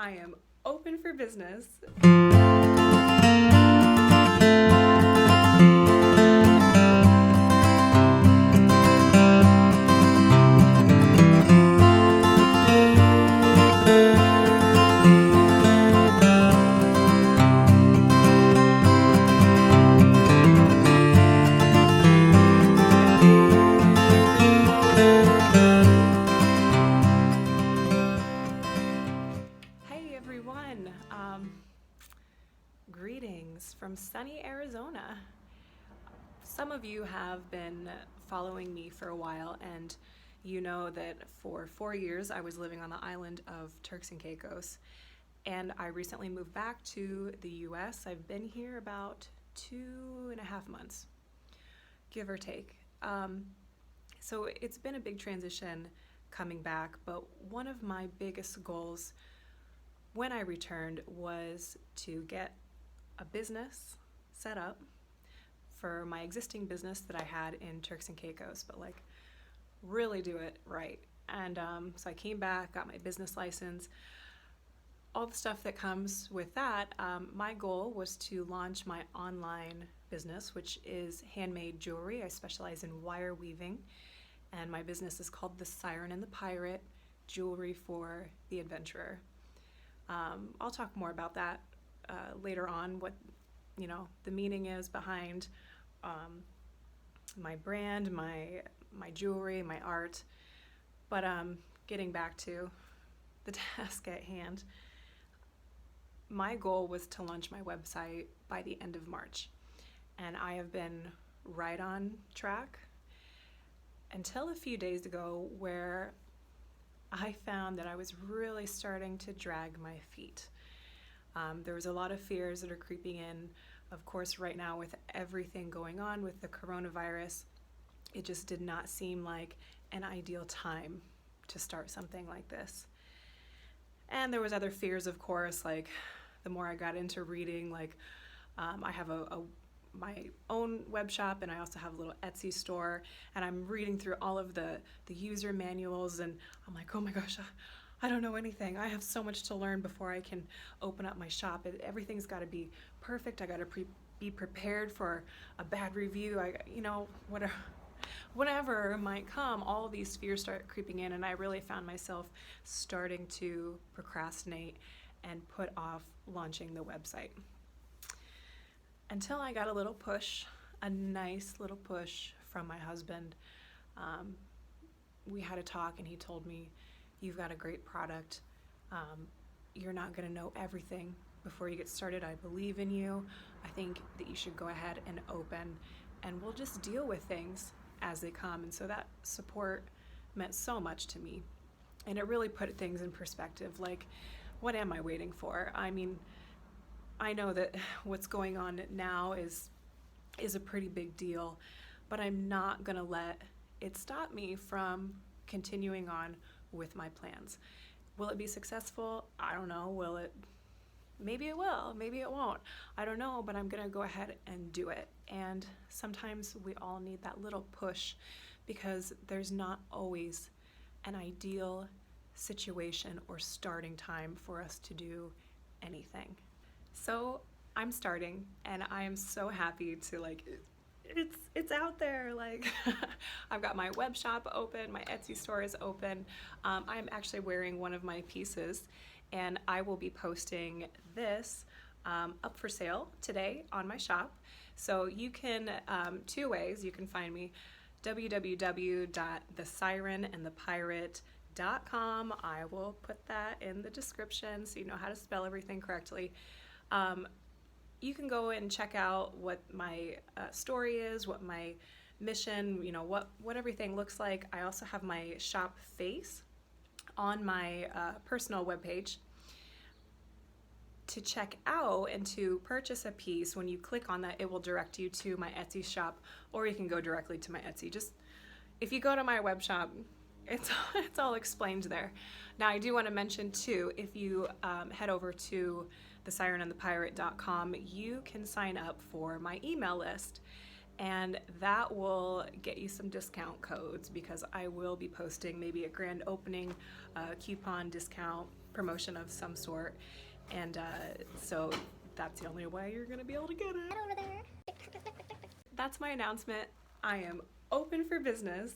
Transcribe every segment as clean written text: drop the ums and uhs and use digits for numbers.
I am open for business. Hey everyone, greetings from sunny Arizona. Some of you have been following me for a while, and you know that for 4 years I was living on the island of Turks and Caicos, and I recently moved back to the US. I've been here about 2.5 months, give or take. So it's been a big transition coming back, but one of my biggest goals when I returned was to get a business set up for my existing business that I had in Turks and Caicos, but like really do it right. And so I came back, got my business license, all the stuff that comes with that. My goal was to launch my online business, which is handmade jewelry. I specialize in wire weaving, and my business is called the Siren and the Pirate, Jewelry for the Adventurer. I'll talk more about that later on, what the meaning is behind my brand, my jewelry, my art. But getting back to the task at hand, my goal was to launch my website by the end of March, and I have been right on track until a few days ago, where I found that I was really starting to drag my feet. There was a lot of fears that are creeping in. Of course, right now with everything going on with the coronavirus, it just did not seem like an ideal time to start something like this. And there was other fears, of course, like the more I got into reading, like I have my own web shop, and I also have a little Etsy store, and I'm reading through all of the user manuals, and I'm like, oh my gosh, I don't know anything. I have so much to learn before I can open up my shop. Everything's got to be perfect. I got to be prepared for a bad review. Whatever might come, all of these fears start creeping in, and I really found myself starting to procrastinate and put off launching the website. Until I got a little push, a nice little push from my husband. We had a talk, and he told me, you've got a great product. You're not going to know everything before you get started. I believe in you. I think that you should go ahead and open, and we'll just deal with things as they come. And so that support meant so much to me. And it really put things in perspective. Like, what am I waiting for? I mean, I know that what's going on now is a pretty big deal, but I'm not going to let it stop me from continuing on with my plans. Will it be successful? I don't know. Will it? Maybe it will. Maybe it won't. I don't know, but I'm going to go ahead and do it. And sometimes we all need that little push, because there's not always an ideal situation or starting time for us to do anything. So I'm starting, and I am so happy to it's out there. Like I've got my web shop open, my Etsy store is open. I'm actually wearing one of my pieces, and I will be posting this up for sale today on my shop. So you can, two ways you can find me: www.thesirenandthepirate.com. I will put that in the description so you know how to spell everything correctly. You can go and check out what my story is, what my mission, what everything looks like. I also have my shop face on my personal webpage. To check out and to purchase a piece, when you click on that, it will direct you to my Etsy shop, or you can go directly to my Etsy. Just if you go to my web shop, it's all explained there. Now, I do want to mention too, if you head over to thesirenandthepirate.com, you can sign up for my email list, and that will get you some discount codes, because I will be posting maybe a grand opening coupon discount promotion of some sort. And so that's the only way you're gonna be able to get it. Head over there. That's my announcement. I am open for business.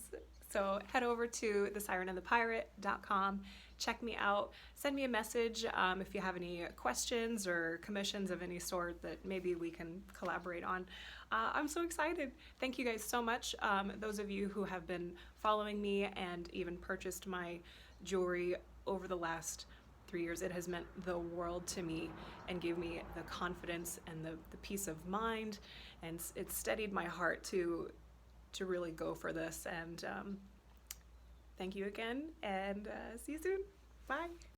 So head over to thesirenandthepirate.com. Check me out. Send me a message if you have any questions or commissions of any sort that maybe we can collaborate on. I'm so excited. Thank you guys so much. Those of you who have been following me and even purchased my jewelry over the last 3 years, it has meant the world to me and gave me the confidence and the peace of mind, and it steadied my heart to really go for this. And thank you again, and see you soon. Bye.